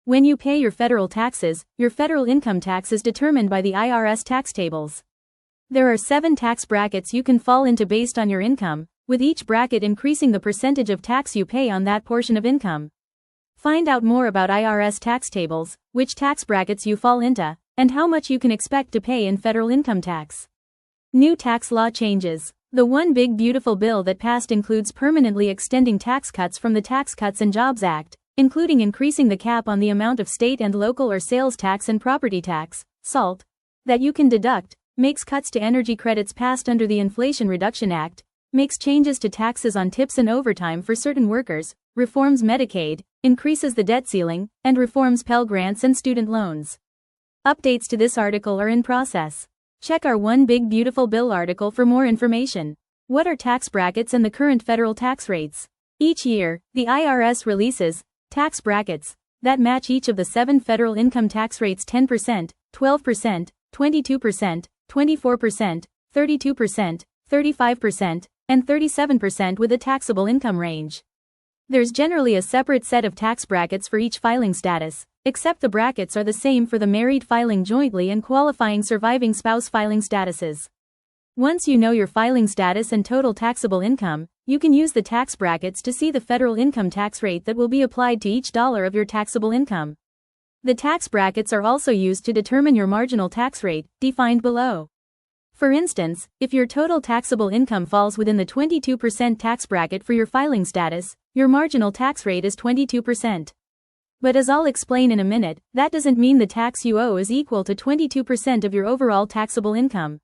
When you pay your federal taxes, your federal income tax is determined by the IRS tax tables. There are 7 tax brackets you can fall into based on your income, with each bracket increasing the percentage of tax you pay on that portion of income. Find out more about IRS tax tables, which tax brackets you fall into, and how much you can expect to pay in federal income tax. New tax law changes. The One Big Beautiful Bill that passed includes permanently extending tax cuts from the Tax Cuts and Jobs Act, including increasing the cap on the amount of state and local or sales tax and property tax, SALT, that you can deduct, makes cuts to energy credits passed under the Inflation Reduction Act, makes changes to taxes on tips and overtime for certain workers, reforms Medicaid, increases the debt ceiling, and reforms Pell Grants and student loans. Updates to this article are in process. Check our One Big Beautiful Bill article for more information. What are tax brackets and the current federal tax rates? Each year, the IRS releases tax brackets that match each of the 7 federal income tax rates: 10%, 12%, 22%, 24%, 32%, 35%, and 37% with a taxable income range. There's generally a separate set of tax brackets for each filing status, except the brackets are the same for the married filing jointly and qualifying surviving spouse filing statuses. Once you know your filing status and total taxable income, you can use the tax brackets to see the federal income tax rate that will be applied to each dollar of your taxable income. The tax brackets are also used to determine your marginal tax rate, defined below. For instance, if your total taxable income falls within the 22% tax bracket for your filing status, your marginal tax rate is 22%. But as I'll explain in a minute, that doesn't mean the tax you owe is equal to 22% of your overall taxable income.